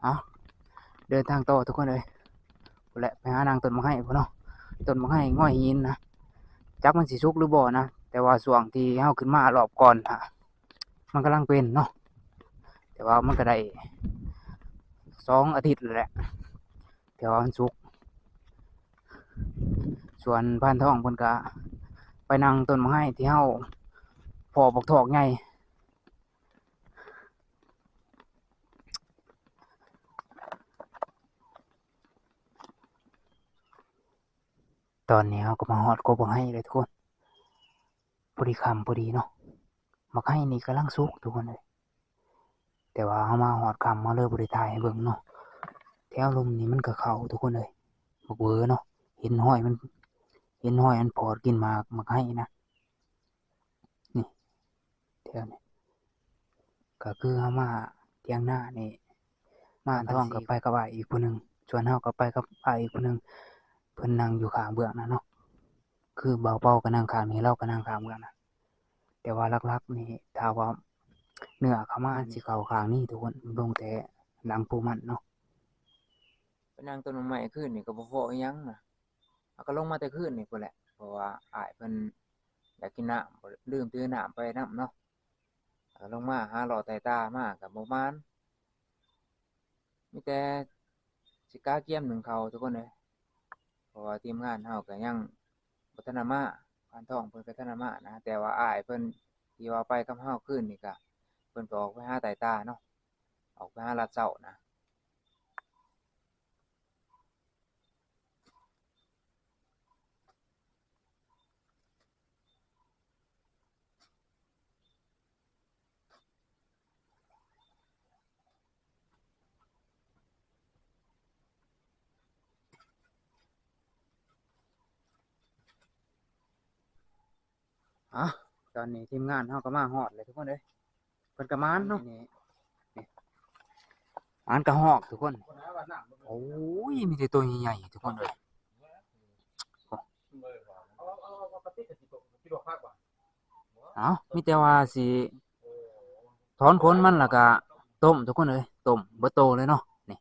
เอาเดินทางต่อทุกคนเลยพู้นแหละไปหานางต้นมะไห้พุ่นเนาะต้นมะไห้ง่อยหินนะจักมันสิสุกหรือบ่นะแต่ว่าช่วงที่เฮาขึ้นมารอบก่อนมันกำลังเป็นเนาะแต่ว่ามันก็ได้2 อาทิตย์แล้วแหละแต่ว่ามันสุกส่วนพานทองเพิ่นก็ไปนั่งต้นมะไห้ที่เฮาพอบักทอกใหญ่ตอนนี้เฮาก็มาฮอดกกมะไห้เลยทุกคนพอดีค่ำพอดีเนาะมะไห้นี่กำลังสุกทุกคนเลยแต่ว่าเฮามาฮอดค่ำมาเลยบ่ได้ถ่ายให้เบิ่งเนาะแถวลมนี่มันก็เข้าทุกคนเลยบักเวอเนาะเห็นห้อยมันพอดกินมากมะไห้นะนี่แถวนี้ก็คือเฮามาเถียงนานี่มาทองก็ไปกับอ้ายอีกผู้หนึงส่วนเฮาก็ไปกับอ้ายอีกผู้หนึงเพิ่นนั่งอยู่ข้างเบื้องนะเนาะคือเบาเป่าก็นั่งข้างนี้เราก็นั่งข้างเบื้องนะแต่ว่าหลักๆนี่ถ้าว่าเนื้อเข้ามาสิเข้าข้างนี้ทุกคนลงแต่หลังปูมันเนาะไปนั่งต้นไม้คืนนี่ก็บ่พออีหยังน่ะก็ลงมาแต่คืนนี่พุ่นแหละเพราะว่าอ้ายเพิ่นอยากกินน้ำบ่ลืมถือน้ำไปนำเนาะลงมาหาหลอดไต่ตามาก็บ่มานมีแต่สิกาเกียมหนึ่งเขาทุกคนเลยเพราะว่าทีมงานเฮาก็ยังบ่ทันได้มาพานทองเพิ่นก็ทันได้มานะแต่ว่าอ้ายเพิ่นที่ว่าไปกับเฮาคืนนี่ก็เพิ่นก็ออกไปหาไต่ตาเนาะออกไปหาลัดเช้านะตอนนี้ทีมงานเฮาก็มาฮอดเลยทุกคนเอ้ยเพิ่นก็มานเนาะนี่มานกระหอกทุกคนโอ้ยมีแต่ตัวใหญ่ๆทุกคนเลยมีแต่ว่าสิถอนขนมันแล้วก็ต้มทุกคนเลยต้มเบิดโตเลยเนาะนี่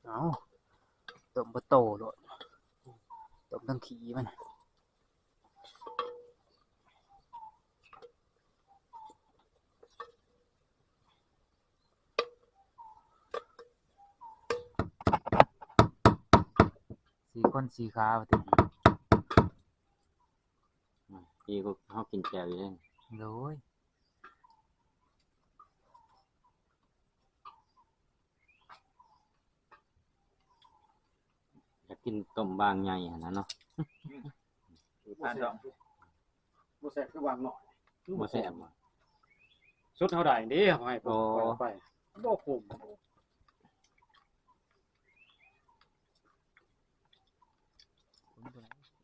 เอาต้มเบิดโตโลดต้มทั้งขี้มัน4 คน 4 ขาว่าติอีกเฮากินแจ่วอยู่เด้โอ้ยอยากกินต้มบางใหญ่หั่นน่ะเนาะพานทองบ่แซ่บคือวางหน่อย บ่แซ่บบ่ สุดเท่าใดเด้เฮาให้ปล่อยไปบ่คุ้ม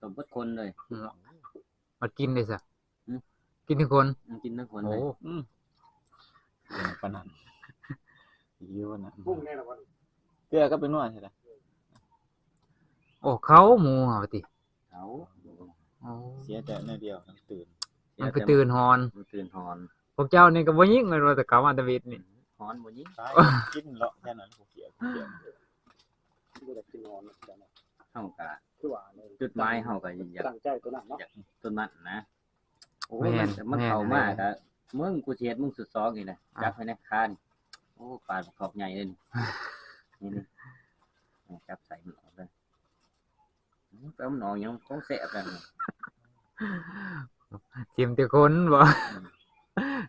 ต้มเบิดคนเลยมากินเลยซะกินทุกคนกินทั้งคนโอ้เลยปานนั้นอยู่นั่นกุ้งแน่ละวันเกลือก็เป็นนวดใช่ล่ะโอ้เขาหมูว่าติเขาโอ้เสียแต่น้อยเดียวต้องตื่นมันไปตื่นฮอน มันตื่นฮอน พวกเจ้านี่ก็บ่ยิงเลยว่าแต่เขามาตะเวทนี่ฮอนบ่ยิงกินเลาะแค่นั้นผู้เขียวบ่ได้กินนอนจังนั้นเฮาก็ คือว่าจุดหมายเฮาก็อยากตั้งใจตัวนั้นเนาะอยากต้นมันนะโอ้มันเข้ามาก็มึงกูสิเฮ็ดมึงสุดซอกนี่น่ะจับไว้ในคานี่โอ้ปลาขอบใหญ่เลยนี่จับใส่มันออกเลยแป๊บมันออกยังต้องแซ่บกัน จิ้มแต่คนบ่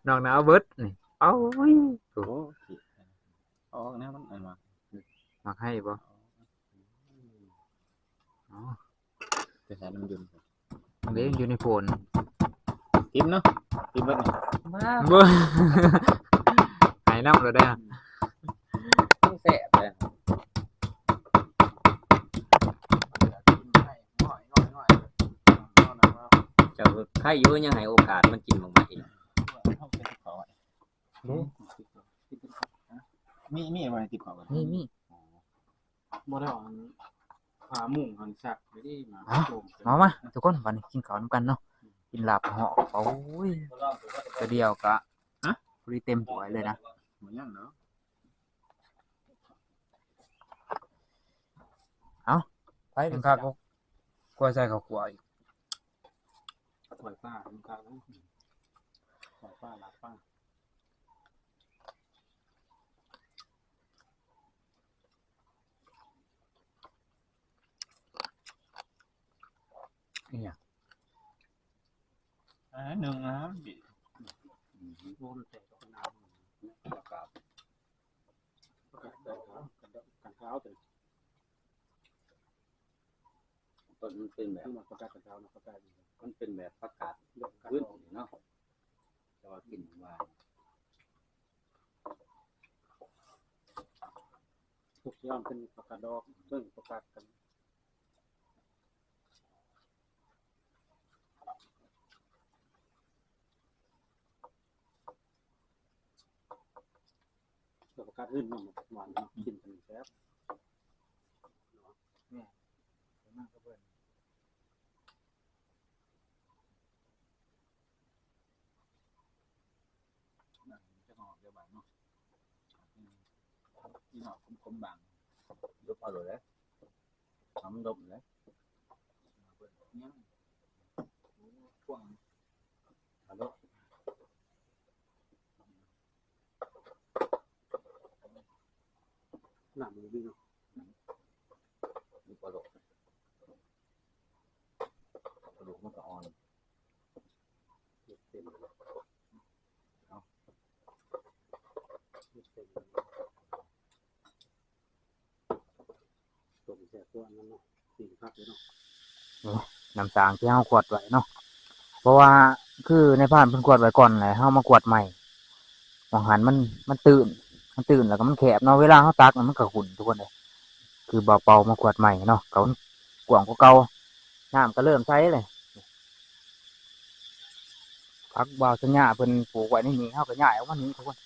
นอกหนาวเบิดนี่เอ้ยโอ้อ๋อแนวมันอันว่ามักให้บ่ จะใช้น้ำยืน เด้อยู่ในโฟน ติมเนาะติมเบิดนี่ มา บ่ หายน้ำแล้วได้อะ ต้องแสบเลยเจ้าใครอยู่ยังให้โอกาสมันกินบางๆอีก มีอะไรติดขอ นี่ บ่ได้เอาขาหมุ่งหันสักไปที่มาโจม มาทุกคนวันนี้กินข้าวนำกันเนาะกินลาบเหาะโอ้ยตัวเดียวกะพอดีเต็มถ้วยเลยนะ หมูย่างเนาะ ไปถึงข้าวก็กลัวใส่ข้าวคั่วอีก ปล่อยป้าทำข้าวปล่อยป้ารักป้า นี่อ่ะ หนึ่งนะ โอนแต่ตกน้ำประกาศกันเท้าแต่ ต้นมันเป็นแบบ ที่มาประกาศกันเท้านะประกาศ มันเป็นแบบประกาศ เรื่องการ พื้นเนาะแต่ว่ากินว่า ทุกอย่างเป็นประกาศดอกเรื่องประกาศกันประกาศขึ้นมาหวานกินกันแซ่บ จะหอมเดี๋ยวบางเนาะที่หอมคมบาง ยกเอาเลยแล้วทำดมแล้ว ยังพ่วง เอาลูก หนักมือดีเนาะ ยกเอาลูกกระดูกมันก็อ่อน เต็มเลยเอาเต็มเลยตัวแซ่บตัวนั้นเนาะสีคักเลยเนาะ น้ำสางที่เฮาขวดไว้เนาะเพราะว่าคือในบ้านเพิ่นขวดไว้ก่อนแหละเฮามาขวดใหม่อาหารมันตื่นแล้วก็มันแคบเนาะเวลาเฮาตักมันก็ขุ่นทุกคนเลยคือเบาเป่ามาขวดใหม่เนาะเขากว้างกว่าเก่าน้ำก็เริ่มใช้เลยพักบ่าวสัญญาเพิ่นปลูกไว้ในนี้เฮาก็ย้ายออกมานี้ทุกคน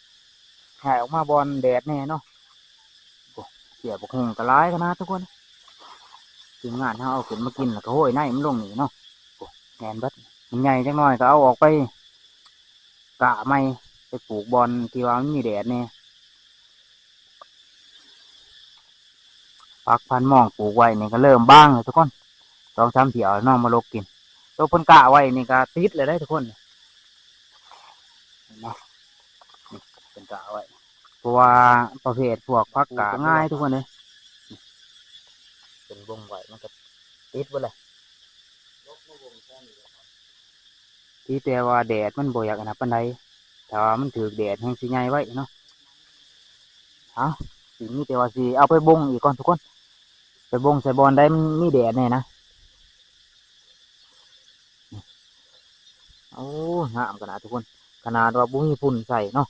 ย้ายออกมาบอนแดดแน่เนาะโอ้เสียบกหงก็หลายขนาดทุกคนทีมงานเฮาเอาขึ้นมากินแล้วก็โห้ยในมันลงนี่เนาะโอ้แน่นเบิดมันใหญ่จังน้อยก็เอาออกไปกะไม่ไปปลูกบอนที่ว่ามันมีแดดแน่พักพันหมองปลูกไว้นี่ก็เริ่มบ้างเลยทุกคน2-3เที่ยวน้องมาลกกินตัวเพิ่นกะไว้นี่ก็ติดเลยได้ทุกคนเห็นไหมนี่เป็นกะไว้เพราะว่าประเภทพวกพักกะง่ายทุกคนเลยเป็นวงไว้มันก็ติดไว้เลยที่แต่ว่าแดดมันบ่อยากอันนั้นปานใดแต่ว่ามันถือแดดแห้งสิใหญ่ไว้เนาะเอาสิมีแต่ว่าสิเอาไปบงอีกก่อนทุกคนไปบงใส่บอลได้มันมีแดดแน่นะโอ้งามขนาดทุกคนขนาดว่าบุ้มีฝุ่นใส่เนาะ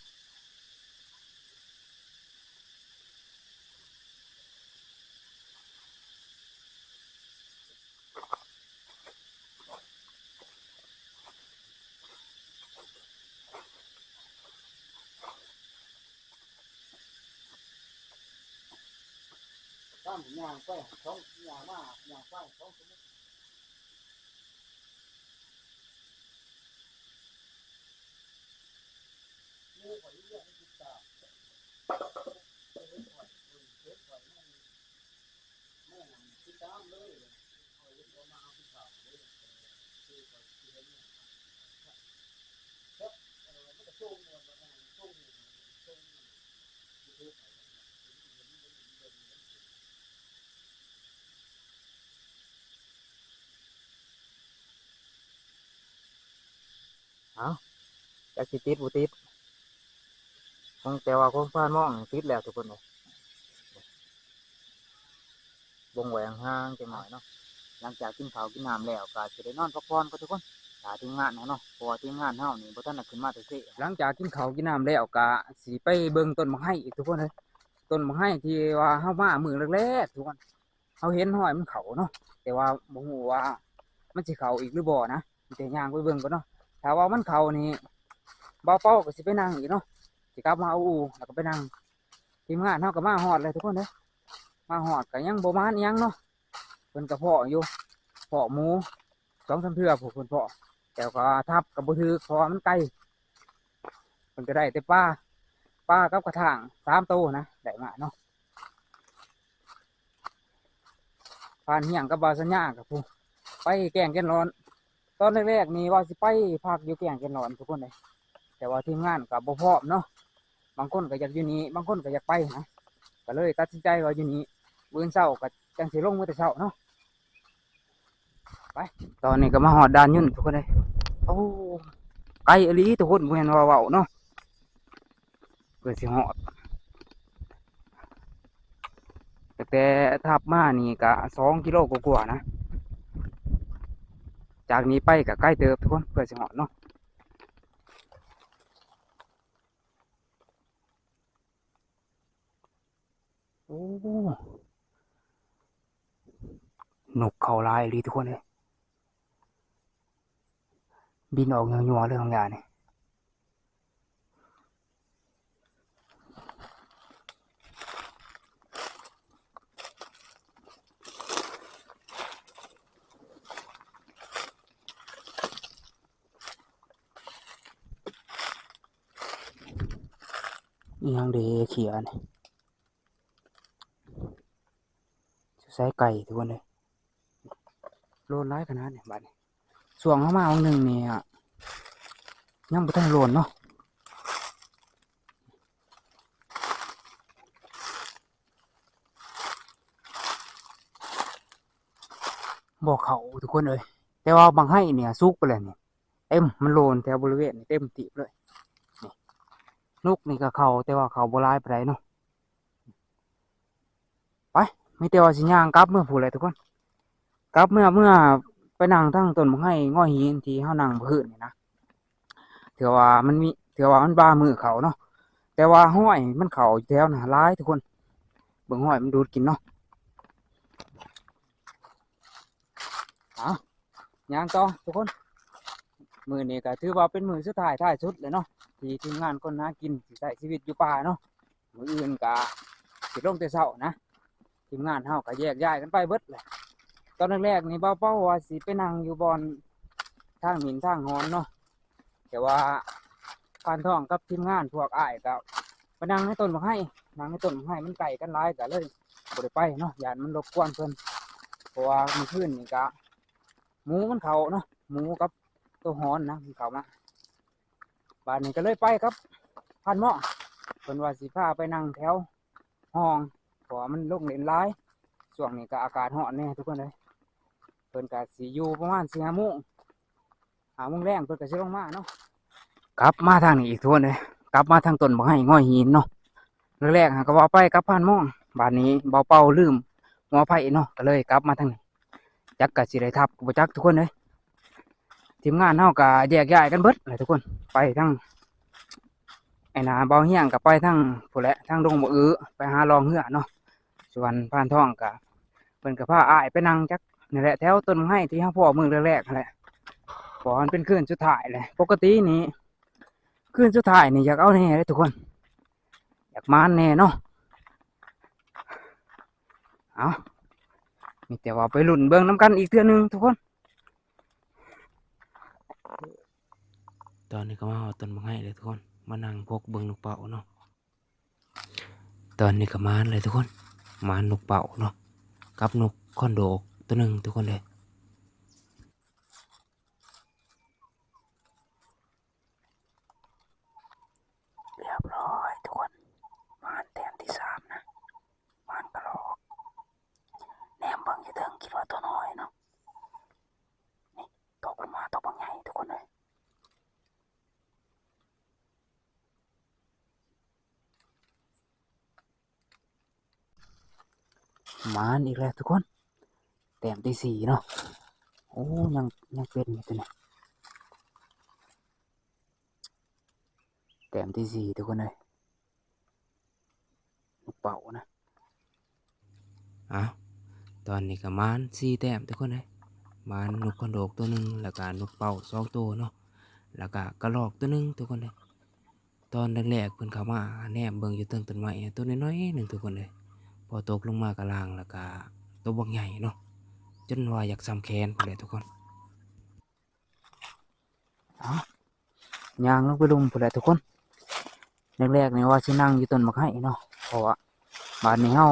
ตั้งยางไปท้องยางมายางไปท้องจากสิติดบ่ติดคงแต่ว่าคงฟ้านมองติดแล้วทุกคนเลยบงแหวงห่างจังหน่อยเนาะ หลังจากกินข้าวกินน้ำแล้วก็สิได้นอนพักผ่อนก็ทุกคนถ้าทีมงานเนาะเพราะว่าทีมงานเฮานี่บ่ทันได้ขึ้นมาแต่เช้หลังจากกินข้าวกินน้ำแล้วก็สิไปเบิ่งต้นมะไห้อีกทุกคนเลยต้นมะไห้ที่ว่าเฮามามื้อแรกๆทุกคนเฮาเห็นห้อยมันเข้าเนาะแต่ว่าบ่ฮู้ว่ามันสิเข้าอีกหรือบ่นะแต่ย่างไปเบิ่งก่อนเนาะถ้าว่ามันเข้านี่บ่าวเป้าก็สิไปนั่งอีกเนาะสิกลับมาเอาอูแล้วก็ไปนั่งทีมงานเฮาก็มาฮอดเลยทุกคนเด้อมาฮอดก็ยังบ่มานอิหยังเนาะเพิ่นก็เพาะอยู่เพาะหมู2-3เทื่อพวกเพิ่นเพาะแต่ก็ทับก็บ่ถือเพราะว่ามันไกลเพิ่นก็ได้แต่ปลากับกระถาง3ตัวนะได้มาเนาะผ่านเฮียงกับบาสัญญากับผู้ไปแกงแก่นร้อนตอนแรกๆนี่ว่าสิไปพักอยู่แกงแก่นร้อนทุกคนเลยแต่ว่าทีมงานก็บ่พร้อมเนาะบางคนก็อยากอยู่นี่บางคนก็อยากไปนะก็เลยตัดสินใจว่าอยู่นี่มื้อเช้าก็จังสิลงมื้อแต่เช้าเนาะไปตอนนี้ก็มาฮอดด่านยุ่นทุกคนเลยโอ้ไกลอีหลีทุกคนบ่แม่นว่าเว้าเนาะเพื่อสิฮอดแต่ทับมานี่ก็2 กิโลกว่าๆนะจากนี้ไปก็ใกล้เติบทุกคนเพื่อสิฮอดเนาะโอ้นกเขาลายอีหลีทุกคนเลยบินออกยัวๆเลยบางอย่างนี่อีหยังเด้เขียนี่ใส่ไก่ทุกคนเลยโลนร้ายขนาดนี้บัดนี้ส่วงเข้ามาวันหนึ่งนี่อะยังบ่ทันโลนเนาะบ่เขาทุกคนเลยแต่ว่าบางให้เนี่ยสุกไปแล้วนี่เต็มมันโลนแถวบริเวณนี่เต็มติบเลยนี่นกนี่ก็เขาแต่ว่าเขาบ่ร้ายปานใดเนาะไปมีแต่ว่าสิย่างกลับเมื่อพู้นแหละทุกคนกลับเมื่อไปนั่งทั้งต้นบางให้ง้อหินที่เฮานั่งเมื่อคืนนี่นะถือว่ามันบามือเขาเนาะแต่ว่าห้อยมันเขาอยู่แถวน่ะร้ายทุกคนเบิ่งห้อยมันดูดกินเนาะย่างต่อทุกคนมื้อนี้ก็ถือว่าเป็นมื้อสุดท้ายท้ายสุดเลยเนาะที่ทีมงานคนหากินสิใช้ชีวิตอยู่ป่าเนาะมื้ออื่นก็สิลงแต่เช้านะทีมงานเฮาก็แยกย้ายกันไปเบิดแหละตอนแรกๆนี่เบาๆว่าสิไปนั่งอยู่บอนทางหมิ่นทางหอนเนาะแต่ว่าปานทองกับทีมงานพวกอ้ายก็ไปนั่งในต้นมะไห้นั่งในต้นมะไห้มันไกลกันหลายก็เลยบ่ได้ไปเนาะย่านมันรบกวนเพิ่นเพราะว่ามื้อคืนนี่ก็หมูมันเข้าเนาะหมูกับตัวหอนนะมันเข้ามาบ้านนี้ก็เลยไปครับพันหม้อเพิ่นว่าสิพาไปนั่งแถวห้องเพราะว่ามันลงเล่นหลายช่วงนี้ก็อากาศร้อนแน่ทุกคนเลยเพิ่นก็สิอยู่ประมาณ4-5 โมง5 โมงแรงเพิ่นก็สิลงมาเนาะกลับมาทางนี้อีกทุกคนเลยกลับมาทางต้นบ่ให้ง้อยหินเนาะแรกๆหาก็ว่าไปกลับพันหม้อบ้านนี้เบาเป่าลืมหัวไผ่เนาะก็เลยกลับมาทางนี้จักก็สิได้ทับบ่จักทุกคนเลยทีมงานเฮาก็แยกย้ายกันเบิดเลยทุกคนไปทางไอ้นาเบาเฮียงก็ไปทางพุ่นแหละทางดงบ่อื้อไปหาลองเหือเนาะส่วนพานทองก็เพิ่นก็พาอ้ายไปนั่งจักนี่แหละแถวต้นไม้ที่เฮาพ่อมื้อแรกๆนั่นแหละเพราะมันเป็นคืนสุดท้ายเลยปกตินี่คืนสุดท้ายนี่อยากเอาแน่เลยทุกคนอยากมานแน่เนาะเอามีแต่ว่าไปลุ้นเบิ่งน้ำกันอีกเทื่อนึงทุกคนตอนนี้ก็มาเอาต้นบังไห้เลยทุกคนมานั่งพกเบิ่งนกเป่าเนาะตอนนี้ก็มานเลยทุกคนมานนกเป่าเนาะกับนกคอนโดตัวหนึ่งทุกคนเลยเรียบร้อยทุกคนมานแต้มที่3นะมานกระรอกแหนมเบิ่งอยู่เทิงคิดว่าตัวน้อยเนาะนี่ตกลงมาตกบังไห้ทุกคนเลยมานอีกแล้วทุกคน แต้มที่4เนาะโอ้ยังเป็นอยู่ตัวนี้แต้มที่4ทุกคนเลยลูกเป่านะตอนนี้ก็มาน4แต้มทุกคนเลยมานนกกระโดกตัวหนึ่งแล้วก็นกเป่า2ตัวเนาะแล้วก็กระรอกตัวหนึ่งทุกคนเลยตอนแรกๆเพิ่นเข้ามาแนมเบิ่งอยู่เทิงต้นไม้ตัวน้อยๆหนึ่งทุกคนเลยพอตกลงมากระลางแล้วก็ตัวบักใหญ่เนาะจนว่าอยากซ้ำแขนพุ่นแหละทุกคนย่างลงไปลุมพุ่นแหละทุกคนแรกๆนี่ว่าสินั่งอยู่ต้นมะไห้เนาะเพราะว่าบ้านนี้เฮา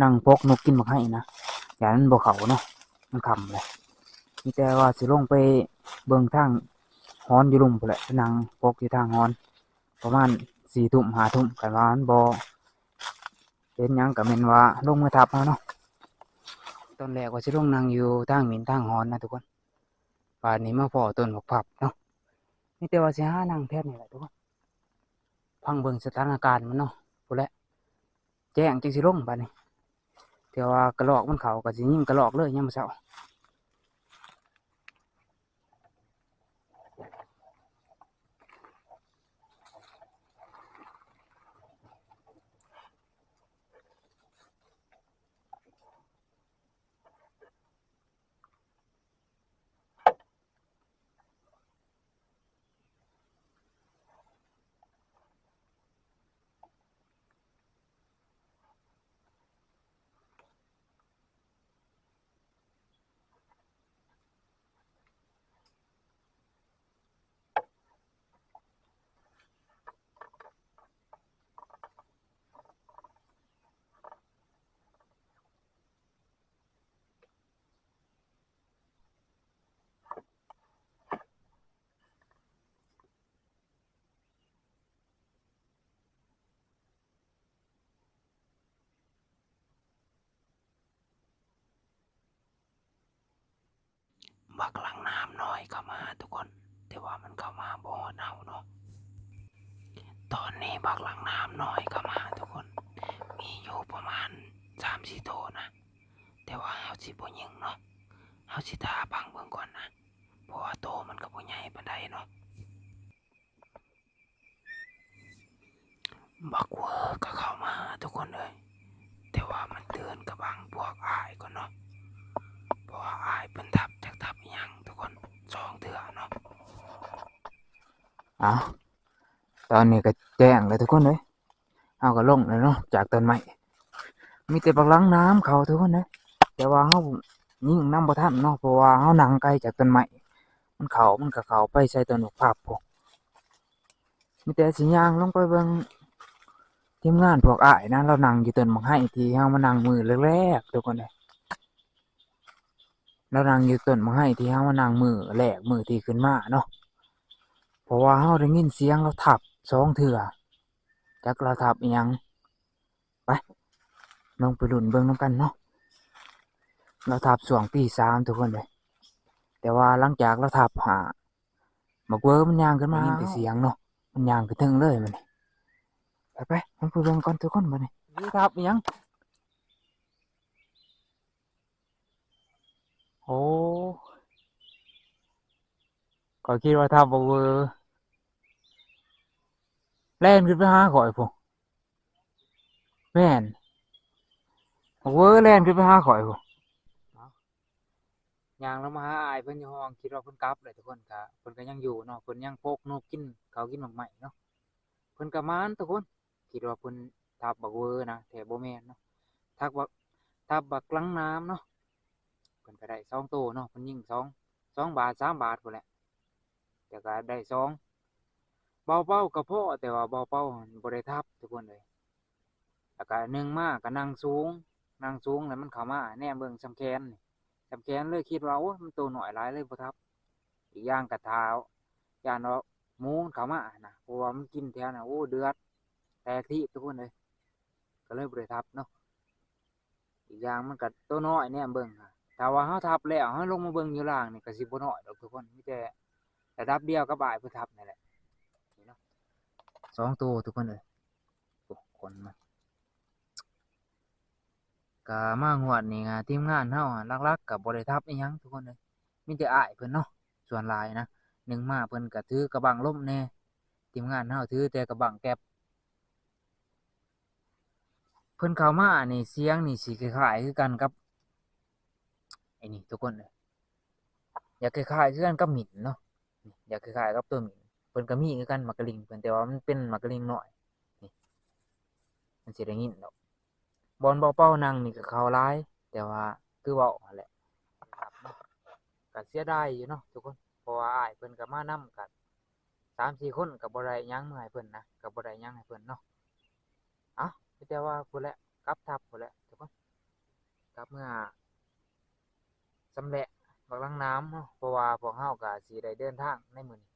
นั่งพกนกกินมะไห้นะอย่างนั้นบ่เข้าเนาะมันค่ำเลยมีแต่ว่าสิลงไปเบิ่งทางฮ้อนอยู่ลุมพุ่นแหละนั่งพกอยู่ทางฮ้อนประมาณ4 ทุ่ม5 ทุ่มกันว่ามันบ่เป็นหยังก็แม่นว่าลงมือทับเอาเนาะตอนแรกว่าสิลงนั่งอยู่ทางหมิ่นทางฮ้อนนะทุกคนป่านนี้มาพ้อต้นบักผับเนาะมีแต่ว่าสิหานั่งแทนนี่แหละทุกคนฟังเบิ่งสถานการณ์มันเนาะพุ่นแหละแจ้งจังสิลงบัดนี้แต่ว่ากระรอกมันเข้าก็สิยิงกระรอกเลยยามมื้อเช้าบักหลังน้ำน้อยเข้ามาทุกคนแต่ว่ามันเข้ามาบ่เน่าเนาะตอนนี้บักหลังน้ำน้อยเข้ามาทุกคนมีอยู่ประมาณ3-4 ตัวนะแต่ว่าเฮาสิบ่ยิงเนาะเฮาสิท่าพังเบิ่งก่อนนะเพราะว่าโตมันก็บ่ใหญ่ปานใดเนาะบักเวอร์ก็เข้ามาทุกคนเลยแต่ว่ามันเตือนกับบังพวกอายก่อนเนาะเพราะว่าอายเพิ่นทับจากทับอีหยังทุกคน2 เทื่อเนาะตอนนี้ก็แจ้งเลยทุกคนเลยเอาก็ลงเลยเนาะจากต้นไม้มีแต่บักหลังน้ำเขาทุกคนเลยแต่ว่าเฮายิงน้ำบ่ทันเนาะเพราะว่าเฮานั่งไกลจากต้นไม้มันก็เข้าไปใส่ต้นบักผับพวกมีแต่สิย่างลงไปเบิ่งทีมงานพวกอ้ายนะเรานั่งอยู่ต้นบักไห้ที่เฮามานั่งมือแรกๆทุกคนเลยเรานั่งอยู่ต้นบักไห้ที่เฮามานั่งมือแรกมือที่ขึ้นมาเนาะเพราะว่าเฮาได้ยินเสียงเราทับ2 เทื่อจักเราทับอีหยังไปลองไปลุ้นเบิ่งนำกันเนาะเราทับช่วงตี3ทุกคนเลยแต่ว่าหลังจากเราทับบักเวอร์มันย่างขึ้นมาได้ยินแต่เสียงเนาะมันย่างขึ้นเทิงเลยมันไปมันไปเบิ่งก่อนทุกคนบัดนี้ทับอีหยังโอ้ก็คิดว่าทับบักเวอร์แล่นขึ้นไปหาข่อยพุ่นแม่นบักเวอร์แล่นขึ้นไปหาข่อยพุ่นย่างลงมาหาอ้ายเพิ่นอยู่ห้องคิดว่าเพิ่นกลับเลยทุกคนก็เพิ่นก็ยังอยู่เนาะเพิ่นยังพกนกกินเขาวกินหมากไหม้เนาะเพิ่นก็มานทุกคนคิดว่าเพิ่นทับบักเวอร์นะแต่บ่แม่นเนาะทับบักลังน้ำเนาะเพิ่นก็ได้2 ตัวเนาะเพิ่นยิง2 บาท3 บาทพุ่นแหละแต่ก็ได้2เบาเป้าก็พอแต่ว่าเบาเป้าบ่ได้ทับทุกคนเลยแล้วก็หนึ่งมาก็นั่งสูงแล้วมันเข้ามาแนมเบิ่งส่ำแขนนี่ส่ำแขนเลยคิดว่าโอ้ยมันตัวน้อยหลายเลยบ่ทับอีกอย่างก็เท้าย่านว่าหมูมันเข้ามานะเพราะว่ามันกินแถวน่ะโอ้เดือดแตกที่ทุกคนเลยก็เลยบ่ได้ทับเนาะอีกอย่างมันก็ตัวน้อยแนมเบิ่งถ้าว่าเฮาทับแล้วเฮาลงมาเบิ่งอยู่ล่างนี่ก็สิบ่น้อยดอกทุกคนมีแต่ระดับเดียวกับอ้ายเพิ่นทับนี่แหละนี่เนาะ2 ตัวทุกคนเลยโอ้คนมัน ก็มาฮอดนี่ทีมงานเฮาอะหลักๆก็บ่ได้ทับอิหยังทุกคนเอ้ยมีแต่อ้ายเพิ่นเนาะส่วนหลายนะหนึ่งมาเพิ่นก็ถือกระบังลมแหน่ทีมงานเฮาถือแต่กระบังแก๊ปเพิ่นเข้ามานี่เสียงนี่สิคล้ายๆคือกันกับไอ้นี่ทุกคนเอ้ยอยากคล้ายๆคือกันกับหมิ่นเนาะนี่อยากคล้ายๆกับตัวหมิ่นเพิ่นก็มีคือกันมักกะลิงเพิ่นแต่ว่ามันเป็นมักกะลิงน้อยนี่มันสิได้ยินดอกบอนเบาๆนั่งนี่ก็เข้าหลายแต่ว่าคือเว้าหั่นแหละครับเนาะก็เสียดายอยู่เนาะทุกคนเพราะว่าอ้ายเพิ่นก็มานำกัน3-4 คนก็บ่ได้หยังให้เพิ่นนะก็บ่ได้หยังให้เพิ่นเนาะเอ้ามีแต่ว่าพู้นแหละกลับทัพพู้นแหละทุกคนกลับเมื่อสำเร็จบักลังน้ำเนาะเพราะว่าพวกเฮาก็สิได้เดินทางในมื้อนี้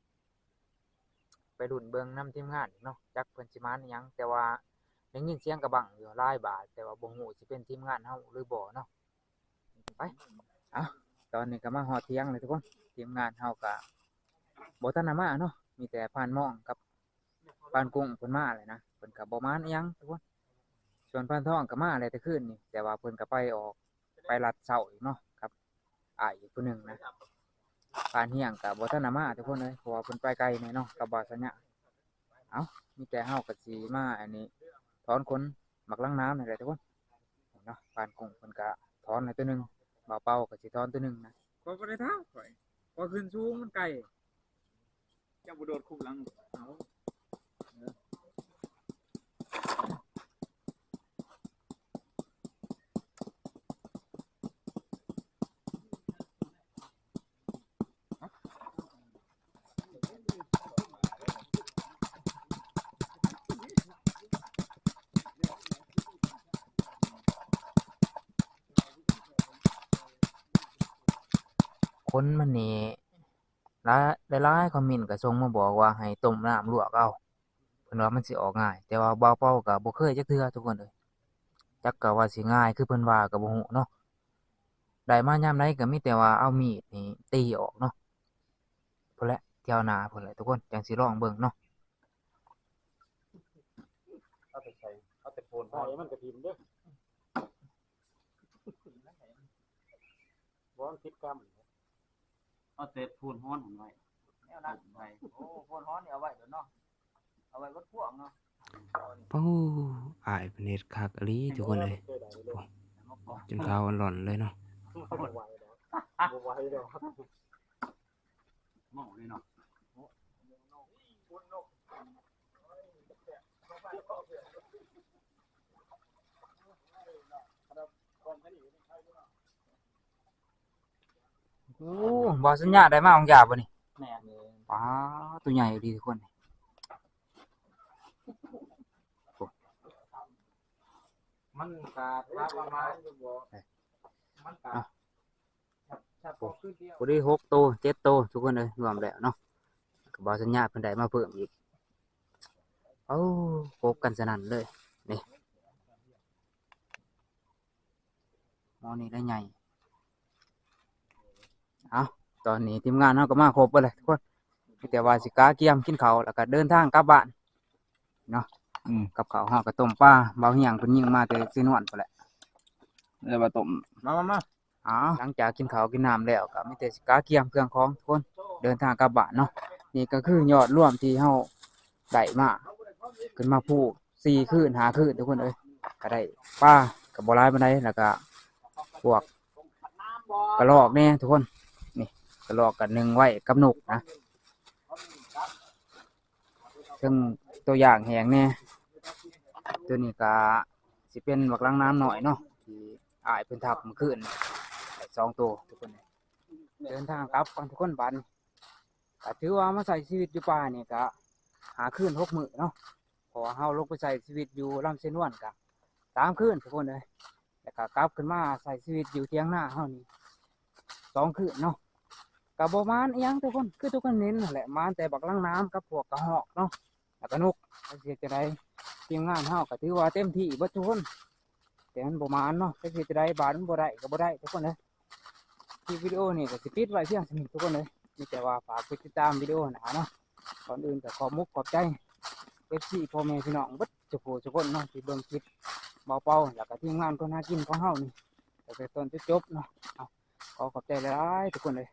ไปลุ้นเบิ่งนำทีมงานอีกเนาะจักเพิ่นสิมาอิหยังแต่ว่าได้ยินเสียงกระบังอยู่หลายบาทแต่ว่าบ่ฮู้สิเป็นทีมงานเฮาหรือบ่เนาะไปเอ้าตอนนี้ก็มาฮอดเที่ยงเลยทุกคนทีมงานเฮาก็บ่ทันได้มาเนาะมีแต่ผ่านหม้องกับปานกุ้งเพิ่นมาเลยนะเพิ่นก็บ่มาอิหยังทุกคนส่วนปานทองก็มาแล้วแต่คืนนี่แต่ว่าเพิ่นก็ไปลัดเช้าอีกเนาะครับอ้ายอีกผู้หนึงนะปานเฮียงก็บ่ทันได้มาทุกคนเอ้ยเพราะว่าเพิ่นไปไกลแน่เนาะกับบ่าวสัญญาเอ้ามีแต่เฮาก็สิมาอันนี้ถอนขนหมักลังน้ำนี่แหละทุกคนเนาะปานกุ้งเพิ่นก็ถอนให้ตัวหนึงบ่าวเป่าก็สิถอนตัวหนึงนะก็บ่ได้ถามข่อยพอขึ้นสูงมันไกล เจ้าบุโดดคุบหลังเอา คนมันนี่หลายๆคอมเมนต์ก็ส่งมาบอกว่าให้ต้มน้ำลวกเอาเพิ่นว่ามันสิออกง่ายแต่ว่าบ่าวเป่าก็บ่เคยจักเทื่อทุกคนเอ้ยจักก็ว่าสิง่ายคือเพิ่นว่าก็บ่ฮู้เนาะได้มายามใดก็มีแต่ว่าเอามีดนี่ตีออกเนาะพู้นแหละเที่ยวหน้าพู้นแหละทุกคนจังสิลองเบิ่งเนาะ เอาแต่ใส่เอาแต่โคนใส่มันกระทิมเด้อบ่มัน10 กรัมเอาแต่พูนฮ้อนหั่นไว้แนวนั้นไว้โอ้พูนฮ้อนนี่เอาไว้เด้อเนาะเอาไว้เบิดพวกเนาะ โอ้อ้ายเพิ่นเฮ็ดคักอีหลีทุกคนเอ้ยจนขาวอ่อนๆเลยเนาะ บ่ไหวดอกบ่ไหวดอก หม้อนี่เนาะ โอ้บ่สัญญาได้มาของยาบ่นี่ แม่น ป๊าตัวใหญ่ดีทุกคน มันขาดว่าประมาณอยู่บ่มันขาดถ้าพอคือเดียว พอดี6โต7โตทุกคนเอ้ยรวมแล้วเนาะก็บ่สัญญาเพิ่นได้มาเพิ่มอีกโอ้โคบกันสนั่นเลยนี่หม้อนี้ได้ใหญ่เอ้าตอนนี้ทีมงานเฮาก็มาครบเบิดเลยทุกคนมีแต่ว่าสิกาเกียมกินข้าวแล้วก็เดินทางกลับบ้านเนาะกับข้าวเฮาก็ต้มปลาเบาเฮียงเพิ่นยิงมาแต่สินวนพุ่นแหละ แล้วมาต้มมา หลังจากกินข้าวกินน้ำแล้วก็มีแต่สิกาเกียมเครื่องของทุกคนเดินทางกลับบ้านเนาะนี่ก็คือยอดรวมที่เฮาได้มาขึ้นมาผู้4คืน5คืนทุกคนเอ้ยก็ได้ปลาก็บ่หลายปานใดแล้วก็พวกกระรอกแน่ทุกคนนี่กระรอกก็นึ่งไว้กับนกนะซึ่งตัวอย่างแห้งแน่ตัวนี้ก็สิเป็นบักลังน้ำหน่อยเนาะที่อ้ายเพิ่นทับเมื่อคืนได้2ตัวทุกคนเดินทางกลับกันทุกคนบัดนี้ก็ถือว่ามาใช้ชีวิตอยู่ป่านี่ก็5คืน6มื้อเนาะเพราะว่าเฮาลงไปใช้ชีวิตอยู่ลำเส้นวนก็3คืนทุกคนเลยแล้วก็กลับขึ้นมาใช้ชีวิตอยู่เถียงนาเฮานี่2คืนเนาะก็บ่มานอิหยังทุกคนคือทุกคนเน้นนั่นแหละมานแต่บักลังน้ำกับพวกกระหอกเนาะแล้วก็นกจักสิจะได้ทีมงานเฮาก็ถือว่าเต็มที่เบิดทุกคนแต่มันบ่มานเนาะจักสิจะได้บาดมันบ่ได้ก็บ่ได้ทุกคนเลยที่วิดีโอนี่ก็สิปิดไว้เพียงเท่านี้ทุกคนเลยมีแต่ว่าฝากกดติดตามวิดีโอหน้าเนาะก่อนอื่นก็ขอบใจ FC พ่อแม่พี่น้องเบิดทุกผู้ทุกคนเนาะที่เบิ่งคลิป เบาเป่าแล้วก็ทีมงานคนหากินของเฮานี่แต่ต้นจนจบเนาะเอาขอขอบใจหลายๆทุกคนเลย